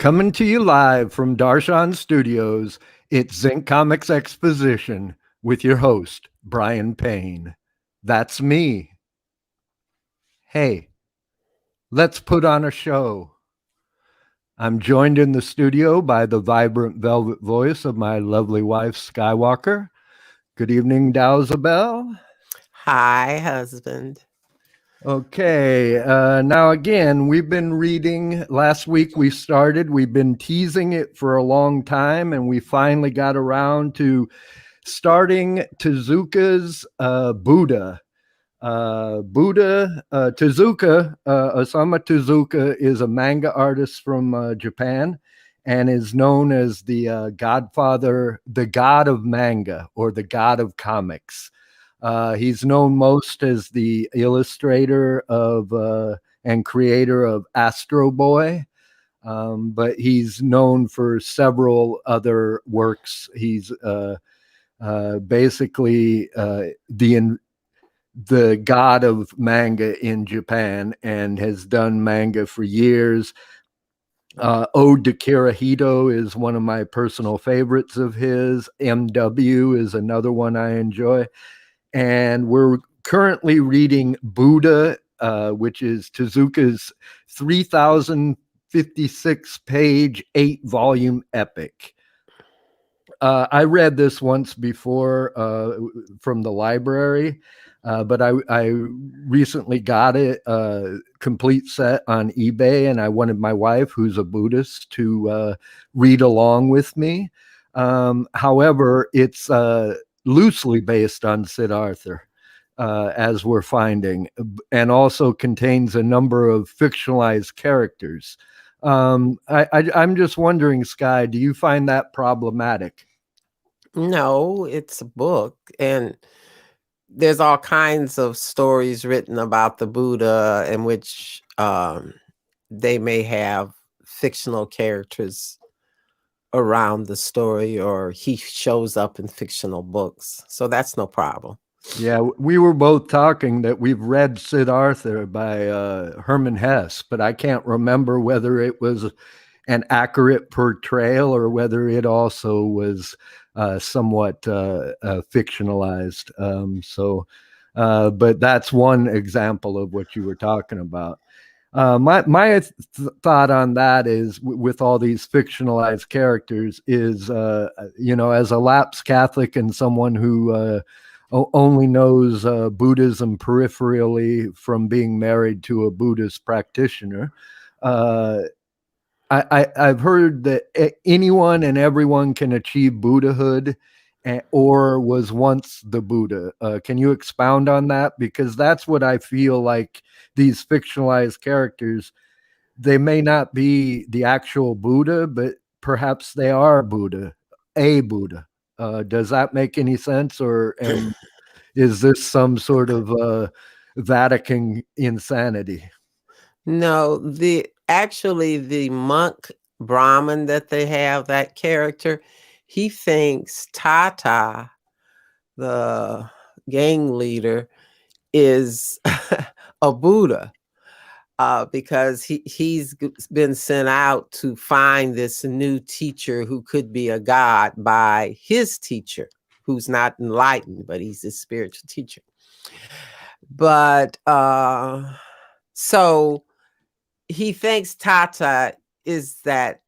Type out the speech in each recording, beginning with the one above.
Coming to you live from Darshan Studios, it's Zinc Comics Exposition with your host, Brian Payne. That's me. Hey, let's put on a show. I'm joined in the studio by the vibrant velvet voice of my lovely wife, Skywalker. Good evening, Dowsabel. Hi, husband. Okay, now again, we've been reading. Last week we've been teasing it for a long time, and we finally got around to starting Tezuka's Buddha. Osamu Tezuka is a manga artist from Japan and is known as the godfather, the god of manga, or the god of comics. He's known most as the illustrator of and creator of Astro Boy, but he's known for several other works. He's basically the god of manga in Japan and has done manga for years. Ode to Kirihito is one of my personal favorites of his. MW is another one I enjoy. And we're currently reading Buddha, which is Tezuka's 3,056 page, 8-volume epic. I read this once before from the library, but I recently got it complete set on eBay, and I wanted my wife, who's a Buddhist, to read along with me. However, it's loosely based on Siddhartha, as we're finding, and also contains a number of fictionalized characters. I'm just wondering, Sky, do you find that problematic? No, it's a book, and there's all kinds of stories written about the Buddha in which they may have fictional characters around the story, or he shows up in fictional books. So that's no problem. Yeah, we were both talking that we've read Siddhartha by Hermann Hesse, but I can't remember whether it was an accurate portrayal or whether it also was somewhat fictionalized. But that's one example of what you were talking about. My thought on that is, with all these fictionalized characters, is as a lapsed Catholic and someone who only knows Buddhism peripherally from being married to a Buddhist practitioner. I've heard that anyone and everyone can achieve Buddhahood or was once the Buddha. Can you expound on that? Because that's what I feel like these fictionalized characters, they may not be the actual Buddha, but perhaps they are Buddha, a Buddha. Does that make any sense? And is this some sort of Vatican insanity? No, the monk Brahmin that they have, that character, he thinks Tata, the gang leader, is a Buddha. Because he's been sent out to find this new teacher who could be a god by his teacher, who's not enlightened, but he's a spiritual teacher. But so he thinks Tata is that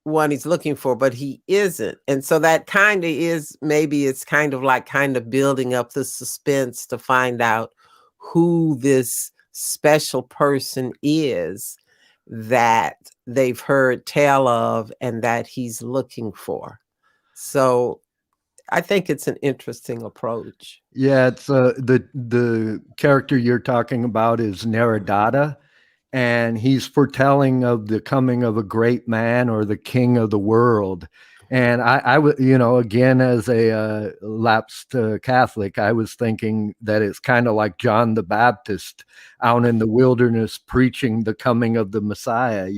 one he's looking for, but he isn't. And so that kind of is, maybe it's kind of building up the suspense to find out who this special person is that they've heard tell of and that he's looking for. So I think it's an interesting approach. Yeah, it's the character you're talking about is Naradada, and he's foretelling of the coming of a great man or the king of the world. And I would, again, as a lapsed Catholic, I was thinking that it's kind of like John the Baptist out in the wilderness preaching the coming of the Messiah,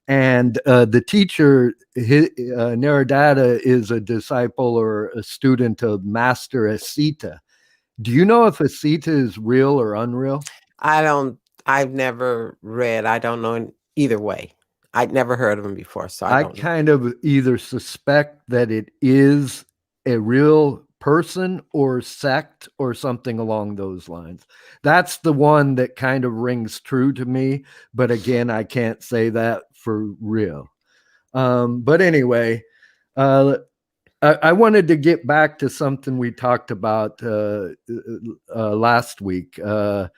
And the teacher, Naradada, is a disciple or a student of Master R.A.C.E.S. Do you know if R.A.C.E.S is real or unreal? I've never read. I don't know in either way. I'd never heard of him before, so I I don't know. kind of either suspect that it is a real person or sect or something along those lines. That's the one that kind of rings true to me. But again, I can't say that for real. But anyway, I wanted to get back to something we talked about last week. I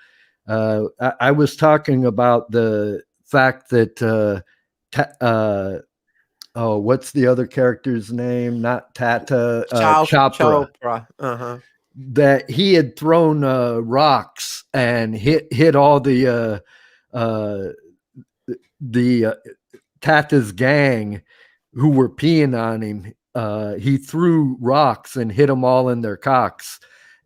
was talking about the fact that oh, what's the other character's name? Not Tata, Chopra. Chopra. Uh-huh. That he had thrown rocks and hit all the Tata's gang who were peeing on him. He threw rocks and hit them all in their cocks,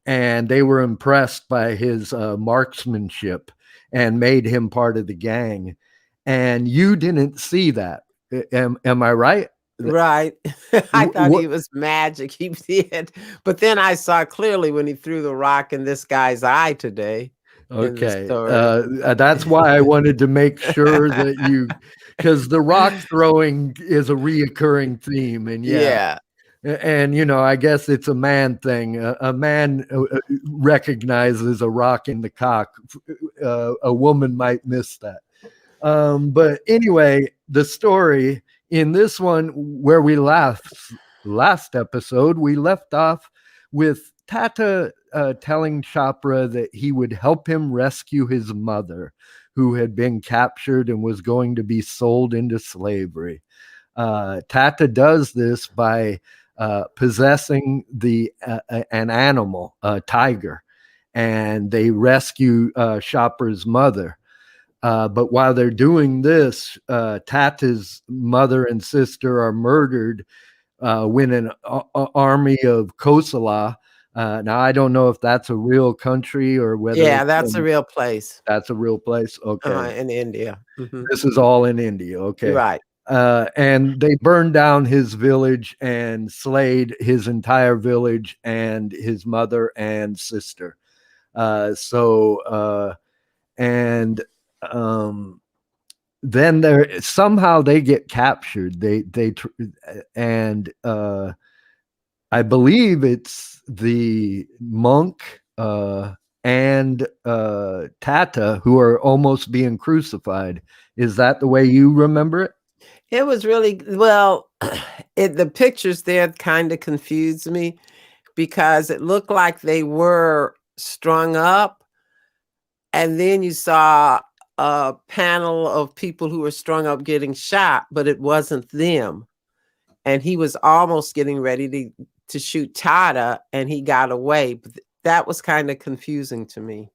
and they were impressed by his marksmanship and made him part of the gang. And you didn't see that. Am I right? Right. I thought he was magic. He did. But then I saw clearly when he threw the rock in this guy's eye today in the Okay. story. That's why I wanted to make sure that you, because the rock throwing is a reoccurring theme. And yeah. Yeah. And, I guess it's a man thing. A man recognizes a rock in the cock. A woman might miss that. But anyway, the story in this one where we last episode, we left off with Tata telling Chopra that he would help him rescue his mother, who had been captured and was going to be sold into slavery. Tata does this by possessing an animal, a tiger, and they rescue Chopra's mother. But while they're doing this, Tata's mother and sister are murdered when an army of Kosala. Now, I don't know if that's a real country or whether. Yeah, that's a real place. That's a real place. Okay. In India. Mm-hmm. This is all in India. Okay. Right. And they burned down his village and slayed his entire village and his mother and sister. And then there somehow they get captured. And I believe it's the monk and Tata who are almost being crucified. Is that the way you remember it? It was really well. The pictures there kind of confused me because it looked like they were strung up, and then you saw a panel of people who were strung up getting shot, but it wasn't them. And he was almost getting ready to shoot Tata, and he got away. But that was kind of confusing to me.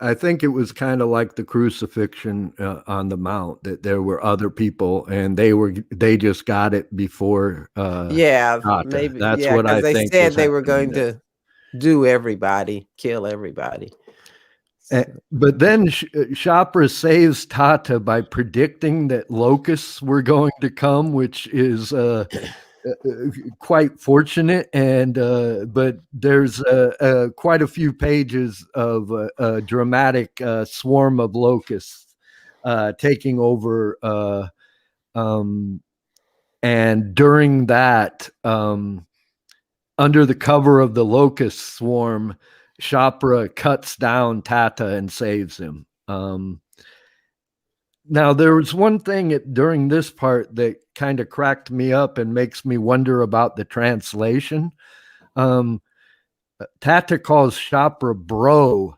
I think it was kind of like the crucifixion on the Mount, that there were other people and they just got it before. Yeah, Tata. maybe. That's yeah, what I they think. Said they were going to do everybody, kill everybody. But then Chopra saves Tata by predicting that locusts were going to come, which is quite fortunate. And but there's quite a few pages of a dramatic swarm of locusts taking over. And during that, under the cover of the locust swarm, Chopra cuts down Tata and saves him. Now, there was one thing during this part that kind of cracked me up and makes me wonder about the translation. Tata calls Chopra bro,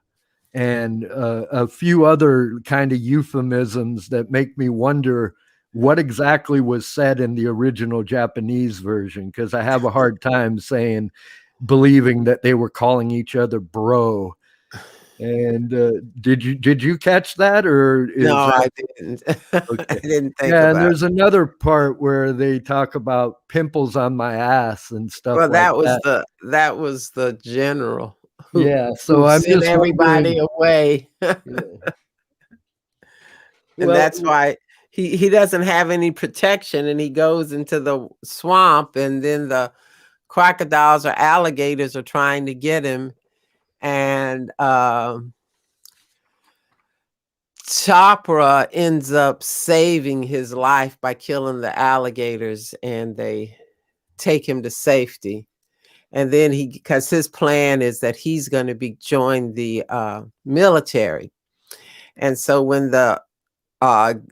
and a few other kind of euphemisms that make me wonder what exactly was said in the original Japanese version, because I have a hard time believing that they were calling each other bro. And did you catch that, or I didn't. Okay. I didn't think Yeah, about and there's another part where they talk about pimples on my ass and stuff well, like that was the general Yeah, so who I'm sent just everybody wondering. away. Yeah. And that's why he doesn't have any protection, and he goes into the swamp, and then the crocodiles or alligators are trying to get him. And Chopra ends up saving his life by killing the alligators, and they take him to safety. And then because his plan is that he's going to join the military. And so when the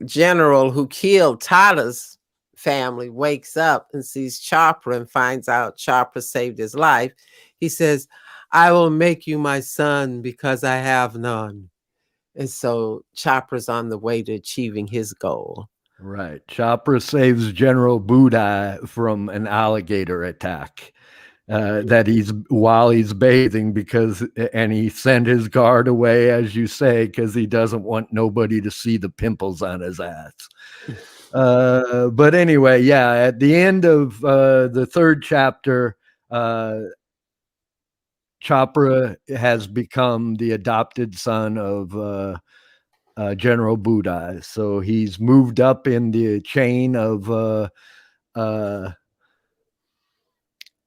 general who killed Tata's family wakes up and sees Chopra and finds out Chopra saved his life, he says, "I will make you my son because I have none." And so Chopra's on the way to achieving his goal. Right. Chopra saves General Buddha from an alligator attack. While he's bathing, and he sent his guard away, as you say, because he doesn't want nobody to see the pimples on his ass. But anyway, yeah, at the end of the third chapter, Chopra has become the adopted son of General Buddha. So he's moved up in the chain of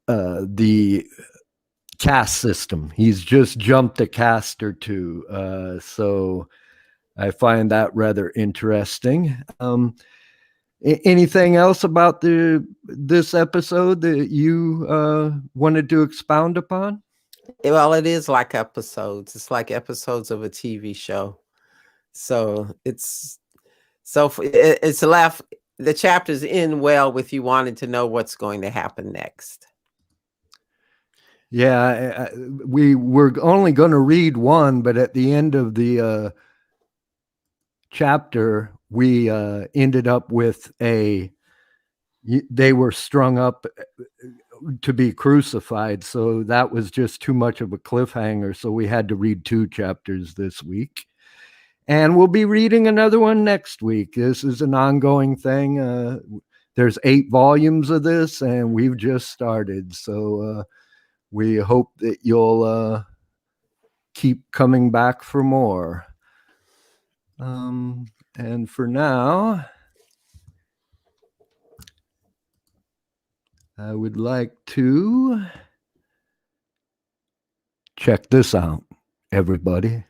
the caste system. He's just jumped a caste or two. So I find that rather interesting. Anything else about this episode that you wanted to expound upon? Well, it is like episodes. It's like episodes of a TV show. So it's left, the chapters end well with you wanting to know what's going to happen next. Yeah, we were only going to read one, but at the end of the chapter, we ended up with they were strung up to be crucified. So that was just too much of a cliffhanger. So we had to read 2 chapters this week. And we'll be reading another one next week. This is an ongoing thing. There's 8 volumes of this, and we've just started. So we hope that you'll keep coming back for more. And for now, I would like to check this out, everybody.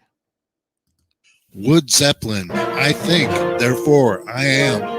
Wood Zeppelin, I think, therefore I am.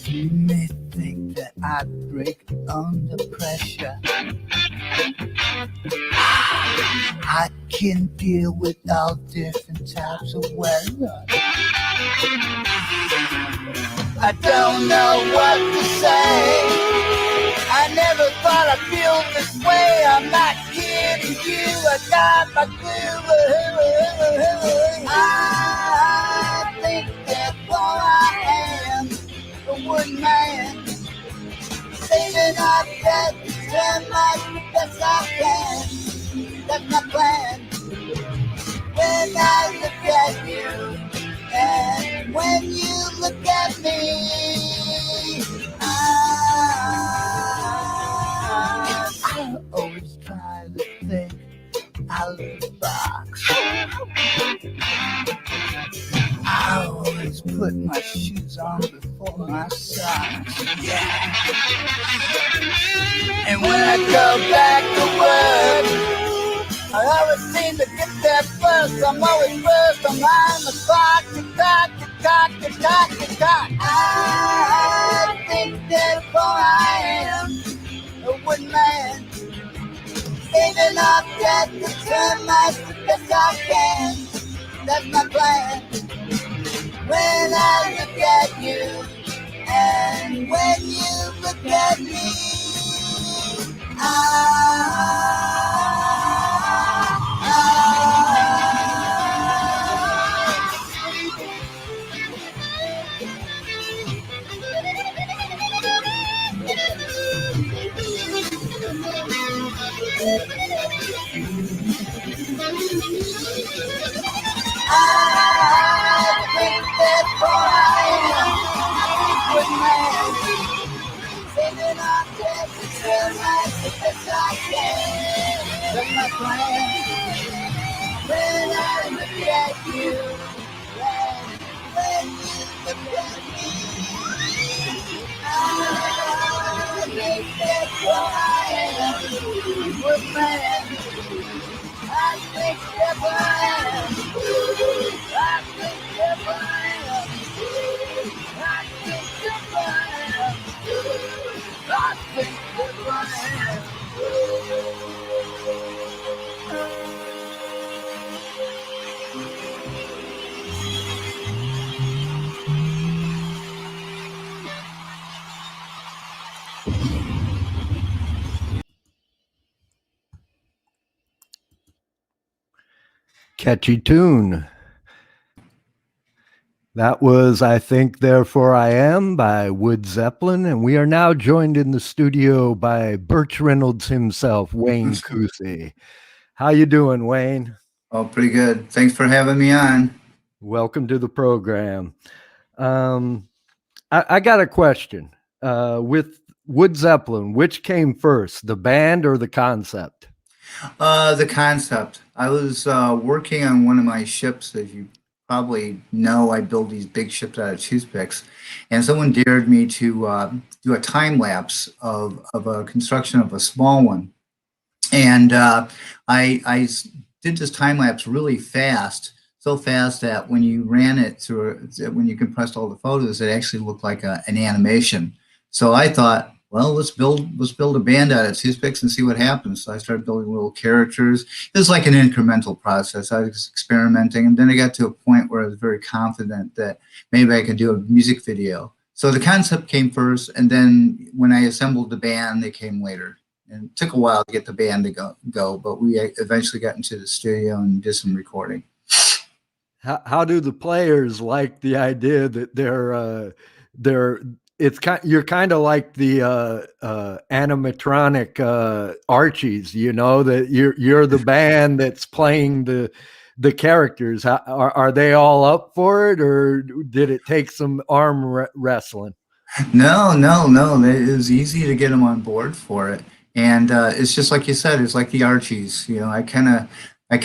You may think that I break under pressure. I can deal with all different types of weather. I don't know what to say. I never thought I'd feel this way. I'm not kidding you. I got my clue. I think that I am a wood man, saving up that turn my best I can. That's my plan. When I look at you, and when you look at me, I always try to think out of the box. always put my shoes on before my socks. And when I go back to work, I always seem to get there first. I'm always first. I'm on the clock, the clock, the clock, the clock, the clock. I think therefore I am a wooden man, saving up debt to turn my the best I can. That's my plan. When I look at you, and when you look at me, I think therefore I am a good man, saving up debt to turn my the best I can. That's my plan. When I look at you, and when you look at me, I think therefore I am a good man. I think therefore I am. I think therefore I am. I think therefore I am. I think therefore I am. Catchy tune. That was I Think Therefore I Am by Wood Zeppelin, and we are now joined in the studio by Birch Reynolds himself, Wayne Kusy. How you doing, Wayne? Oh, pretty good. Thanks for having me on. Welcome to the program. I got a question. With Wood Zeppelin, which came first, the band or the concept? The concept. I was working on one of my ships, as you probably know. I build these big ships out of toothpicks, and someone dared me to do a time lapse of a construction of a small one. And I did this time lapse really fast, so fast that when you ran it through, when you compressed all the photos, it actually looked like an animation. So I thought, well, let's build a band out of toothpicks and see what happens. So I started building little characters. It was like an incremental process. I was experimenting, and then I got to a point where I was very confident that maybe I could do a music video. So the concept came first, and then when I assembled the band, they came later. And it took a while to get the band to go, but we eventually got into the studio and did some recording. How do the players like the idea that you're kind of like the animatronic Archies, you know, that you're the band that's playing the characters. Are they all up for it, or did it take some arm wrestling? No. It was easy to get them on board for it. And it's just like you said, it's like the Archies. You know, I kind of, I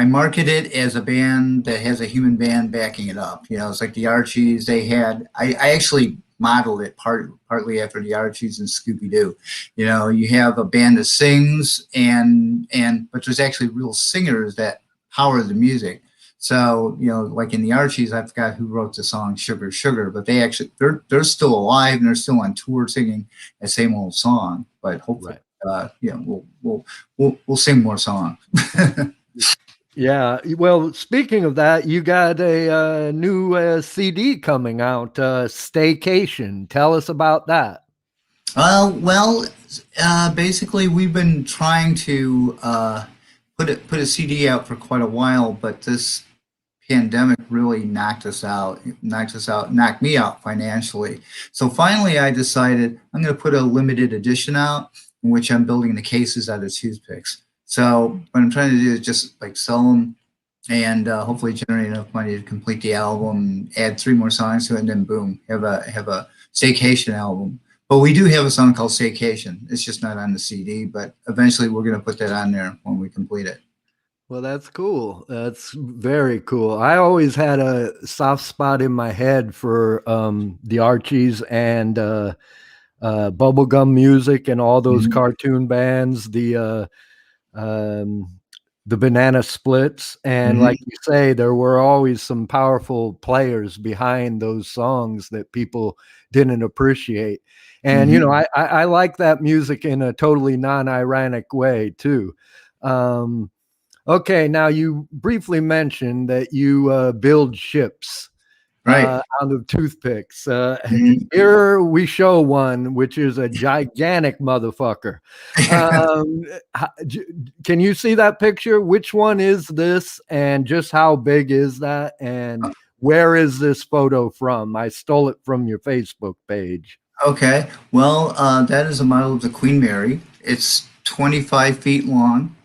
market it as a band that has a human band backing it up. You know, it's like the Archies. I actually modeled it partly after the Archies and Scooby-Doo. You know, you have a band that sings, but there's actually real singers that power the music. So, you know, like in the Archies, I forgot who wrote the song Sugar Sugar, but they're still alive and they're still on tour singing the same old song. But hopefully, right. We'll sing more songs. Yeah. Well, speaking of that, you got a new CD coming out, Staycation. Tell us about that. Basically, we've been trying to put a CD out for quite a while, but this pandemic really knocked me out financially. So finally I decided I'm going to put a limited edition out in which I'm building the cases out of toothpicks. So what I'm trying to do is just like sell them and hopefully generate enough money to complete the album, add 3 more songs to it, and then boom, have a Staycation album. But we do have a song called Staycation. It's just not on the CD, but eventually we're going to put that on there when we complete it. Well, that's cool. That's very cool. I always had a soft spot in my head for the Archies and bubblegum music and all those Mhm. cartoon bands, um, the Banana Splits. And Mhm. like you say, there were always some powerful players behind those songs that people didn't appreciate. And, you know, Mhm. I like that music in a totally non-ironic way too. Um, Okay, now you briefly mentioned that you build ships Right. out of toothpicks. Mhm. Here we show one, which is a gigantic motherfucker. Um, can you see that picture? Which one is this, and just how big is that? And where is this photo from? I stole it from your Facebook page. Okay. Well, that is a model of the Queen Mary. It's 25 feet long,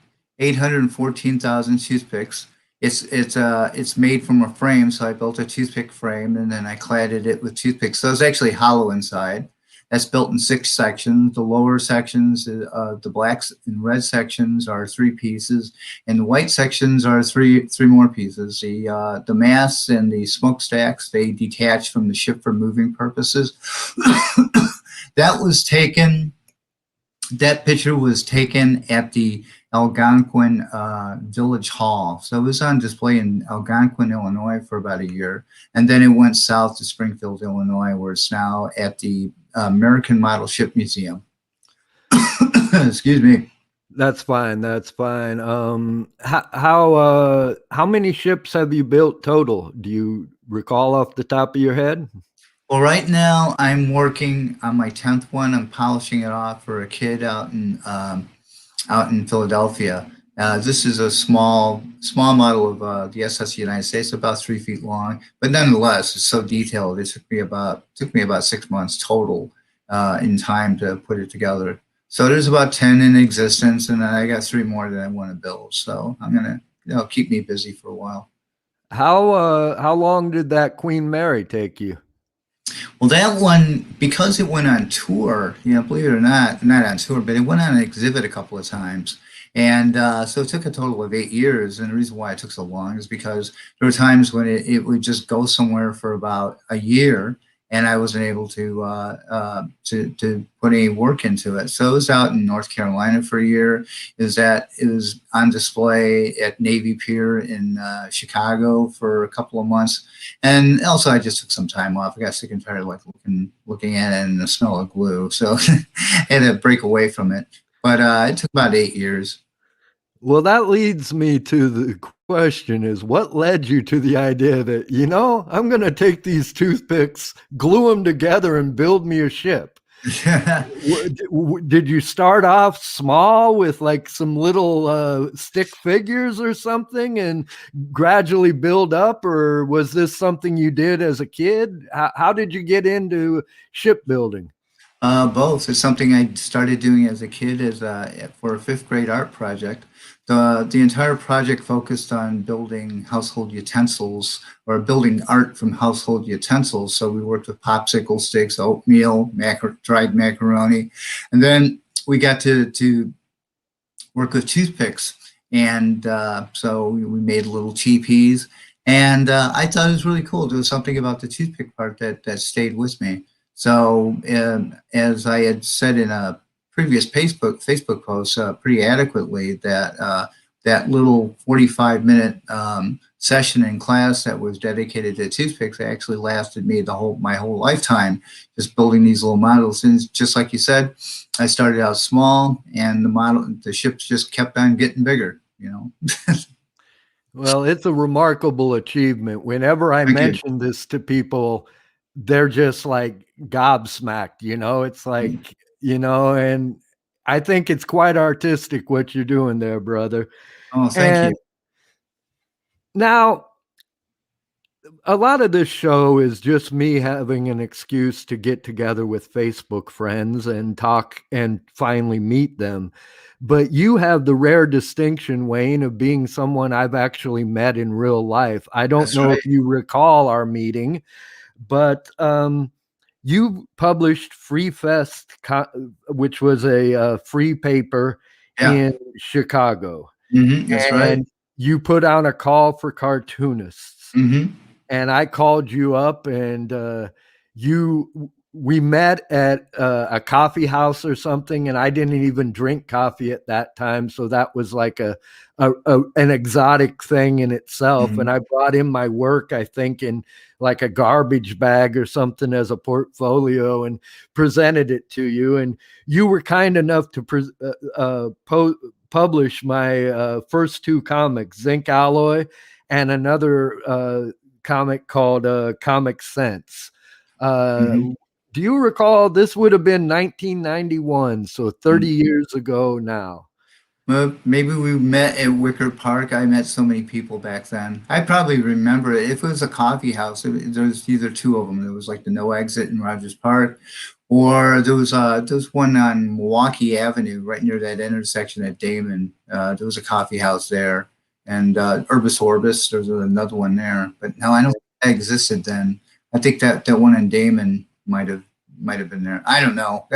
814,000 toothpicks. It's made from a frame, so I built a toothpick frame and then I cladded it with toothpicks. So it's actually hollow inside. That's built in 6 sections. The lower sections, the blacks and red sections are 3 pieces, and the white sections are three more pieces. The masts and the smokestacks, they detach from the ship for moving purposes. that was taken. That picture was taken at the Algonquin Village Hall. So it was on display in Algonquin, Illinois for about a year. And then it went south to Springfield, Illinois, where it's now at the American Model Ship Museum. Excuse me. That's fine. That's fine. How many ships have you built total? Do you recall off the top of your head? Well, right now I'm working on my 10th one. I'm polishing it off for a kid out in Philadelphia. This is a small model of the SS United States, about 3 feet long, but nonetheless, it's so detailed. It took me about 6 months total in time to put it together. So there's about 10 in existence, and I got 3 more that I want to build. So I'm gonna, keep me busy for a while. How long did that Queen Mary take you? Well, that one, because it went on tour, believe it or not on tour, but it went on an exhibit a couple of times. And so it took a total of 8 years. And the reason why it took so long is because there were times when it would just go somewhere for about a year, and I wasn't able to put any work into it. So it was out in North Carolina for a year. It was on display at Navy Pier in Chicago for a couple of months, and also, I just took some time off. I got sick and tired of like looking at it and the smell of glue, so I had to break away from it. But it took about 8 years. Well, that leads me to the question is what led you to the idea that, I'm going to take these toothpicks, glue them together, and build me a ship? Did you start off small with like some little stick figures or something and gradually build up? Or was this something you did as a kid? How did you get into shipbuilding? Both. It's something I started doing as a kid for a fifth grade art project. The entire project focused on building household utensils or building art from household utensils. So we worked with popsicle sticks, oatmeal, dried macaroni, and then we got to work with toothpicks. And so we made little teepees. And I thought it was really cool. There was something about the toothpick part that stayed with me. So as I had said in a previous Facebook post pretty adequately, that little 45-minute session in class that was dedicated to toothpicks actually lasted me my whole lifetime, just building these little models. And just like you said, I started out small, and the ships just kept on getting bigger. Well, it's a remarkable achievement. Whenever I Thank you. mention this to people, they're just like gobsmacked, it's like, and I think it's quite artistic what you're doing there, brother. Oh, thank And you. now a lot of this show is just me having an excuse to get together with Facebook friends and talk and finally meet them. But you have the rare distinction, Wayne, of being someone I've actually met in real life. I don't That's know right. if you recall our meeting, but you published Free Fest, which was a free paper Yeah. in Chicago. That's And right. you put out a call for cartoonists. Mm-hmm. And I called you up, and we met at a coffee house or something, and I didn't even drink coffee at that time, so that was like an exotic thing in itself. Mm-hmm. And I brought in my work, I think, in like a garbage bag or something as a portfolio, and presented it to you, and you were kind enough to publish my first two comics, Zinc Alloy, and another comic called Comic Sense. Mm-hmm. Do you recall, this would have been 1991, so 30 years ago now? Well, maybe we met at Wicker Park. I met so many people back then. I probably remember it. If it was a coffee house, there was either two of them. There was like the No Exit in Rogers Park, or there was one on Milwaukee Avenue right near that intersection at Damon. There was a coffee house there, and Urbis Orbis. There was another one there, but no, I don't think that existed then. I think that one in Damon might have been there. I don't know.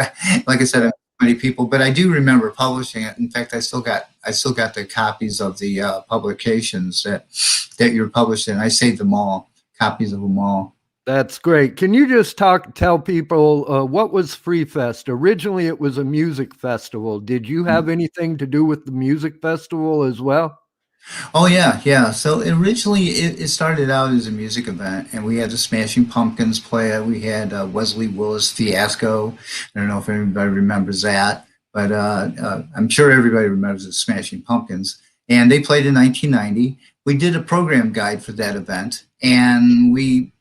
Like I said, I many people, but I do remember publishing it. In fact, I still got the copies of the publications that you're published in. I saved them all, copies of them all. That's great. Can you just tell people what was Free Fest? Originally, it was a music festival. Did you have anything to do with the music festival as well? Oh yeah, yeah. So originally it started out as a music event, and we had the Smashing Pumpkins play it. We had Wesley Willis Fiasco. I don't know if everybody remembers that, but I'm sure everybody remembers the Smashing Pumpkins. And they played in 1990. We did a program guide for that event, and we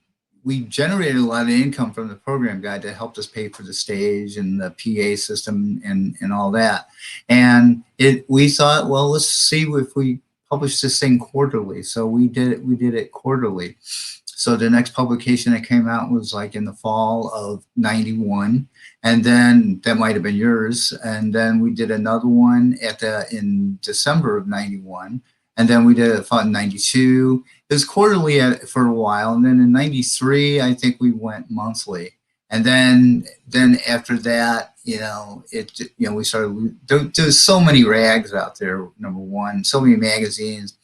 generated a lot of income from the program guide that helped us pay for the stage and the PA system and all that. And we thought, well, let's see if we publish this thing quarterly. So we did it quarterly. So the next publication that came out was like in the fall of 91. And then that might have been yours. And then we did another one in December of 91. And then we did it in 92. It was quarterly for a while. And then in 93, I think we went monthly. And then after that, we started, there's so many rags out there, number one, so many magazines,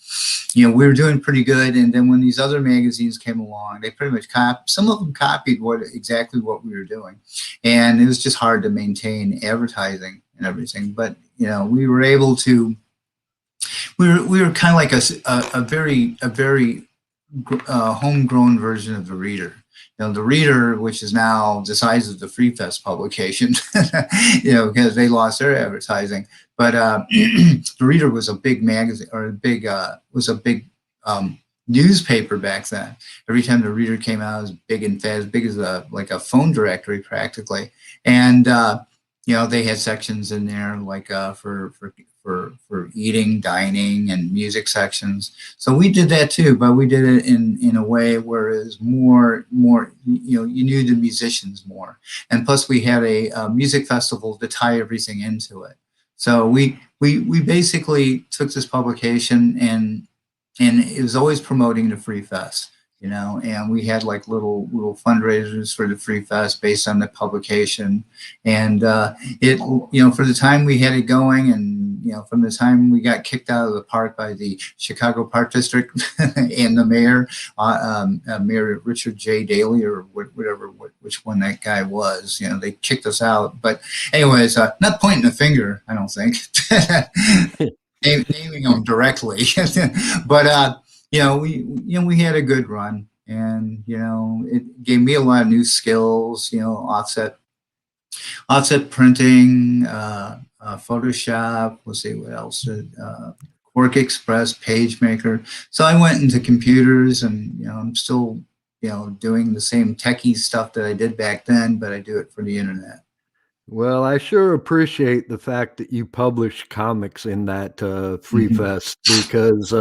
we were doing pretty good. And then when these other magazines came along, they pretty much some of them copied exactly what we were doing. And it was just hard to maintain advertising and everything. But, we were able to, we were kind of like a very homegrown version of the Reader. The Reader, which is now the size of the Free Fest publication, because they lost their advertising. But the Reader was a big magazine, or was a big newspaper back then. Every time the Reader came out, it was big and fast, as big as like a phone directory practically. And they had sections in there like for eating, dining, and music sections. So we did that too, but we did it in a way where it was more, you knew the musicians more. And plus we had a music festival to tie everything into it. So we basically took this publication and it was always promoting the Free Fest, and we had like little fundraisers for the Free Fest based on the publication. And for the time we had it going, and from the time we got kicked out of the park by the Chicago Park District and the mayor, Mayor Richard J. Daley, or which one that guy was, they kicked us out. But anyways, not pointing a finger, I don't think, naming them directly, but we had a good run, and it gave me a lot of new skills, offset printing, Photoshop. Let's see what else. Quark Express, PageMaker. So I went into computers, and I'm still doing the same techie stuff that I did back then, but I do it for the internet. Well, I sure appreciate the fact that you published comics in that Free Fest, because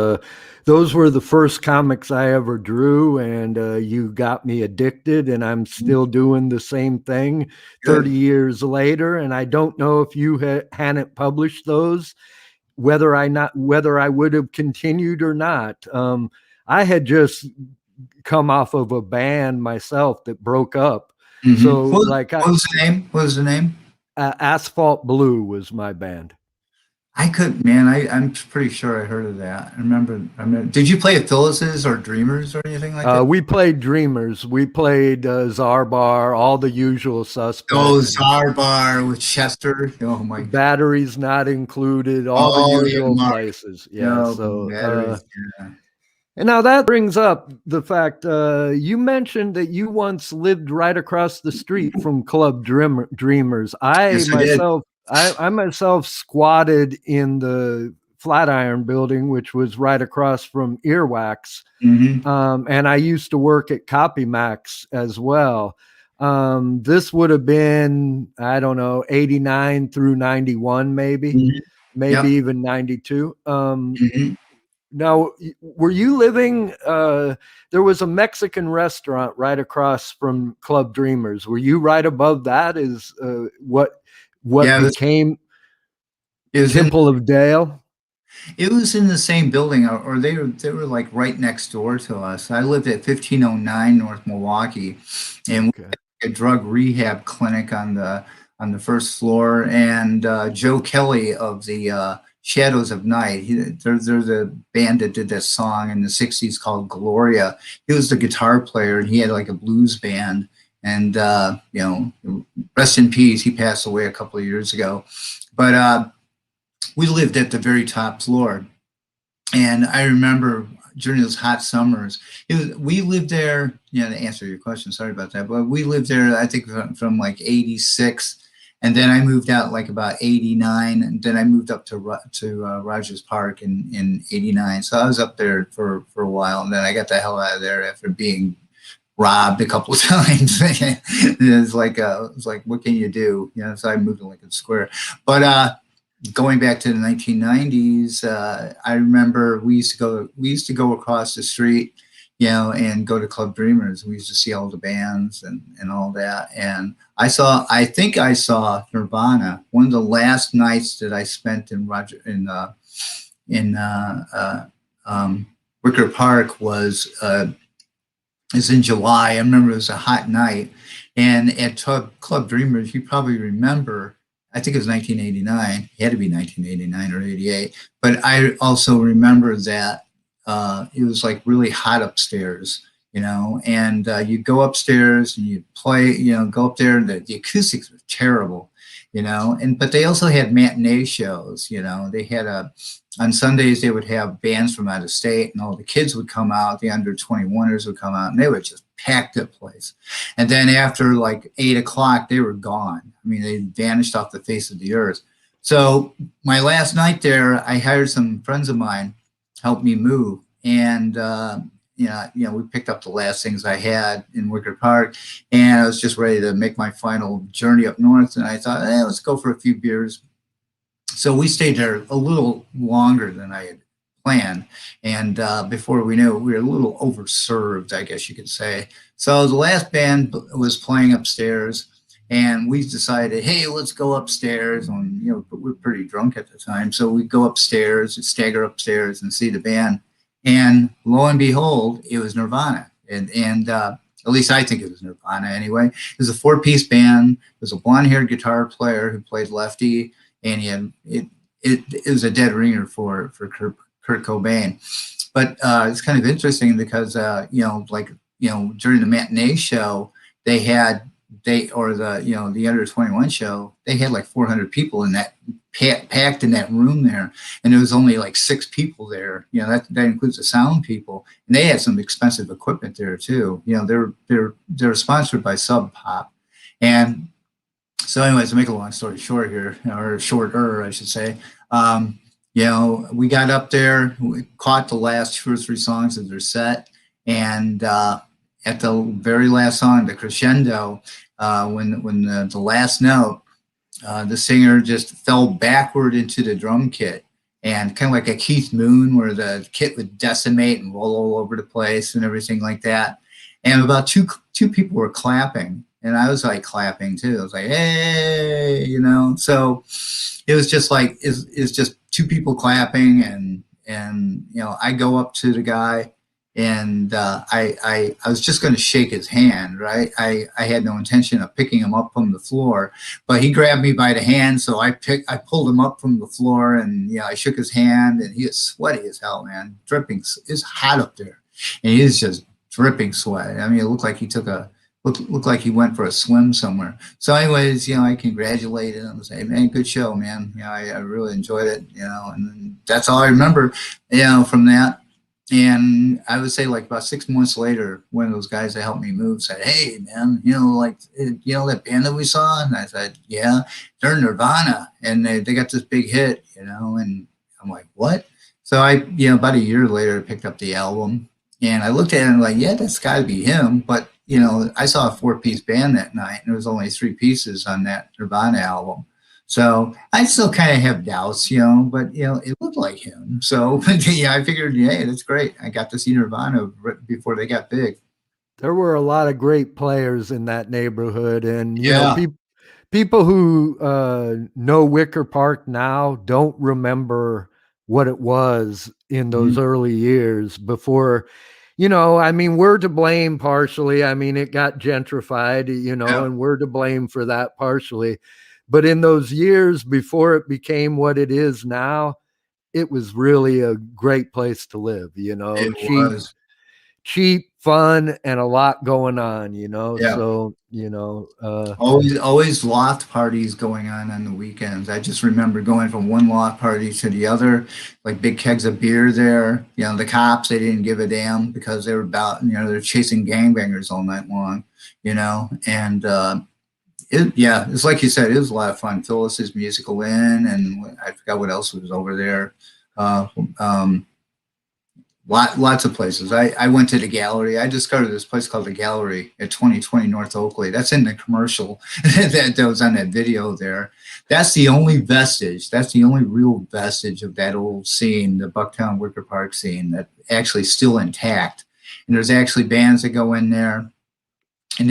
those were the first comics I ever drew, and you got me addicted, and I'm still doing the same thing 30 years later. And I don't know if you hadn't published those, whether I would have continued or not. I had just come off of a band myself that broke up. So what was the name? Asphalt Blue was my band. I could, man. I'm pretty sure I heard of that. I remember. Did you play at Phyllis's or Dreamers or anything like that? We played Dreamers. We played Zarbar, all the usual Oh, suspects. Czar Bar with Chester. Oh my. Batteries not included, all the Oh, yeah, usual Mark. places. Yeah. No So, batteries. Yeah. and now that brings up the fact you mentioned that you once lived right across the street from Club Dreamers. Yes, I did. I myself squatted in the Flatiron building, which was right across from Earwax. Hmm. And I used to work at CopyMax as well. This would have been, I don't know, 89 through 91, maybe, maybe Yep. even 92. Hmm. Now, were you living? There was a Mexican restaurant right across from Club Dreamers. Were you right above that? Is what Yeah, became it was in Temple of Dale? it was in the same building, or they were like right next door to us. I lived at 1509 North Milwaukee, and we Okay. had a drug rehab clinic on the first floor. And Joe Kelly of the Shadows of Night, there's a band that did that song in the '60s called Gloria. He was the guitar player, and he had like a blues band. And rest in peace. He passed away a couple of years ago, but. We lived at the very top floor. And I remember during those hot summers, we lived there, to answer your question, sorry about that, but we lived there, I think, from like 86. And then I moved out like about 89. And then I moved up to Rogers Park in 89. So I was up there for a while. And then I got the hell out of there after being robbed a couple of times. It's like, what can you do? So I moved to Lincoln Square. But going back to the 1990s, I remember we used to go across the street, and go to Club Dreamers. We used to see all the bands and all that. And I think I saw Nirvana. One of the last nights that I spent in Wicker Park is in July. I remember it was a hot night, and at Club Dreamers, you probably remember. I think it was 1989. It had to be 1989 or 88. But I also remember that it was like really hot upstairs, and you go upstairs and you play, go up there, and the acoustics were terrible, but they also had matinee shows. They had on Sundays they would have bands from out of state, and all the kids would come out, the under 21ers would come out, and they would just pack the place. And then after like 8 o'clock, they were gone. I mean, they vanished off the face of the earth. So my last night there, I hired some friends of mine help me move, and we picked up the last things I had in Wicker Park, and I was just ready to make my final journey up north. And I thought, let's go for a few beers. So we stayed there a little longer than I had planned. And before we knew it, we were a little overserved, I guess you could say. So the last band was playing upstairs, and we decided, hey, let's go upstairs. And we were pretty drunk at the time, so we go upstairs, stagger upstairs, and see the band. And lo and behold, it was Nirvana. And at least I think it was Nirvana anyway. It was a 4-piece band. There was a blonde-haired guitar player who played lefty, and it was a dead ringer for Kurt Cobain. But it's kind of interesting because during the matinee show, the under 21 show, they had like 400 people in that packed in that room there, and there was only like 6 people there. That includes the sound people, and they had some expensive equipment there too. They're sponsored by Sub Pop. And so anyways, to make a long story short here, or shorter I should say, we got up there, we caught the last 2 or 3 songs of their set, and at the very last song, the crescendo, when the last note, the singer just fell backward into the drum kit, and kind of like a Keith Moon, where the kit would decimate and roll all over the place and everything like that. And about two people were clapping, and I was like clapping too. I was like, hey, So it was just like it's just 2 people clapping, and I go up to the guy, and I was just going to shake his hand, right? I had no intention of picking him up from the floor, but he grabbed me by the hand, so I pulled him up from the floor, and I shook his hand, and he was sweaty as hell, man, dripping. It's hot up there, and he was just dripping sweat. I mean, it looked like he looked like he went for a swim somewhere. So, anyways, I congratulated him and say, "Man, good show, man. I really enjoyed it. And then that's all I remember, from that." And I would say like about 6 months later, one of those guys that helped me move said, "Hey, man, that band that we saw?" And I said, "Yeah, they're Nirvana, and they got this big hit, And I'm like, "What?" So about a year later, I picked up the album, and I looked at it and I'm like, "Yeah, that's got to be him." But I saw a 4-piece band that night, and there was only 3 pieces on that Nirvana album. So I still kind of have doubts, but it looked like him. So yeah, I figured, hey, that's great. I got to see Nirvana before they got big. There were a lot of great players in that neighborhood, and Yeah. people who know Wicker Park now don't remember what it was in those early years before. I mean, we're to blame partially. I mean, it got gentrified, Yeah. and we're to blame for that partially. But in those years before it became what it is now, it was really a great place to live, It cheap, was. fun, and a lot going on, Yeah. So, Always loft parties going on the weekends. I just remember going from one loft party to the other, like big kegs of beer there. The cops, they didn't give a damn because they were they're chasing gangbangers all night long, and it's like you said, it was a lot of fun. Phyllis's Musical Inn, and I forgot what else was over there. Uh, um, lots of places. I went to the gallery. I discovered this place called the Gallery at 2020 North Oakley. That's in the commercial that was on that video there. That's the only vestige. That's the only real vestige of that old scene, the Bucktown Wicker Park scene, that actually still intact. And there's actually bands that go in there, and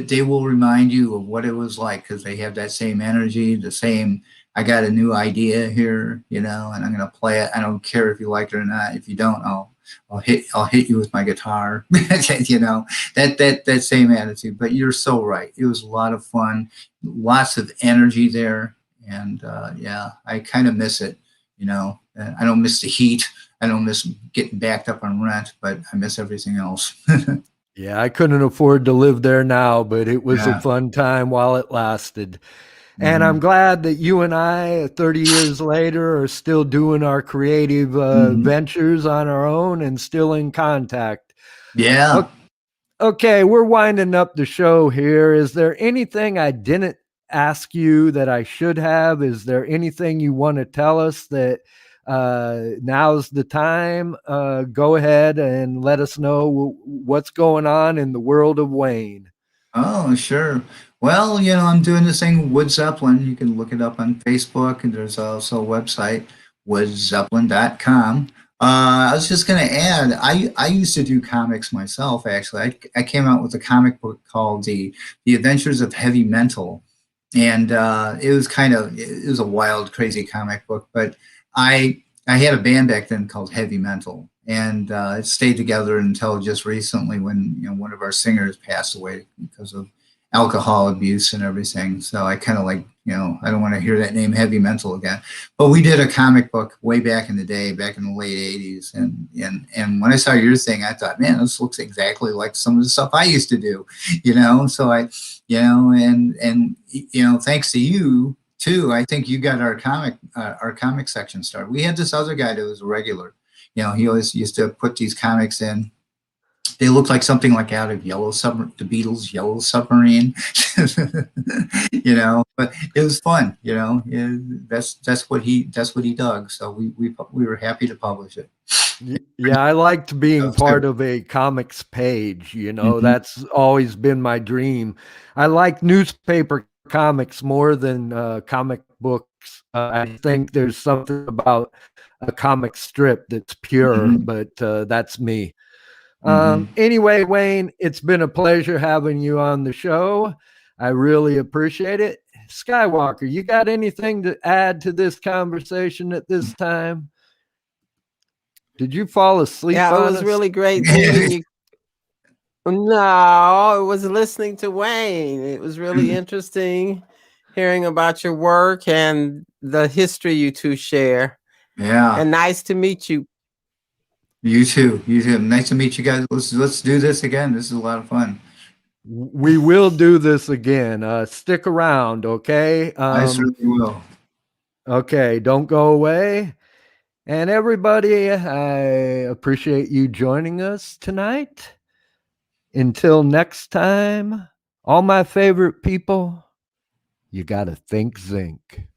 they will remind you of what it was like, because they have that same energy, the same. I got a new idea here, and I'm gonna play it. I don't care if you like it or not. If you don't, I'll hit you with my guitar. That same attitude. But you're so right. It was a lot of fun, lots of energy there, and I kind of miss it. I don't miss the heat. I don't miss getting backed up on rent, but I miss everything else. Yeah, I couldn't afford to live there now, but it was a Yeah. fun time while it lasted. And I'm Mhm. glad that you and I, 30 years later, are still doing our creative Mhm. ventures on our own and still in contact. Yeah. Okay, we're winding up the show here. Is there anything I didn't ask you that I should have? Is there anything you want to tell us that now's the time? Go ahead and let us know what's going on in the world of Wayne. Oh, sure. Well, I'm doing this thing, Wood Zeppelin. You can look it up on Facebook, and there's also a website, woodzeppelin.com. I was just going to add, I used to do comics myself, actually. I came out with a comic book called The Adventures of Heavy Mental. And it was a wild, crazy comic book, but I had a band back then called Heavy Mental, and it stayed together until just recently, when one of our singers passed away because of alcohol abuse and everything. So I kind of like, I don't want to hear that name Heavy Mental again. But we did a comic book way back in the day, back in the late '80s, and when I saw your thing, I thought, man, this looks exactly like some of the stuff I used to do, So thanks to you too. I think you got our comic section started. We had this other guy that was a regular. He always used to put these comics in. They looked like something like out of the Beatles' Yellow Submarine. But it was fun. That's what he dug. So we were happy to publish it. Yeah, I liked being So, too. part of a comics page. Mhm. That's always been my dream. I like newspaper comics more than comic books. I think there's something about a comic strip that's pure, Mhm. but that's me. Mhm. Anyway, Wayne, it's been a pleasure having you on the show. I really appreciate it. Skywalker, you got anything to add to this conversation at this time? Did you fall asleep Yeah, it on was us? really great meeting you. No, it was listening to Wayne. It was really interesting hearing about your work and the history you two share. Yeah. And nice to meet you. You too. You too. Nice to meet you guys. Let's do this again. This is a lot of fun. We will do this again. Stick around, okay? I certainly will. Okay, don't go away. And everybody, I appreciate you joining us tonight. Until next time, all my favorite people, you got to think zinc.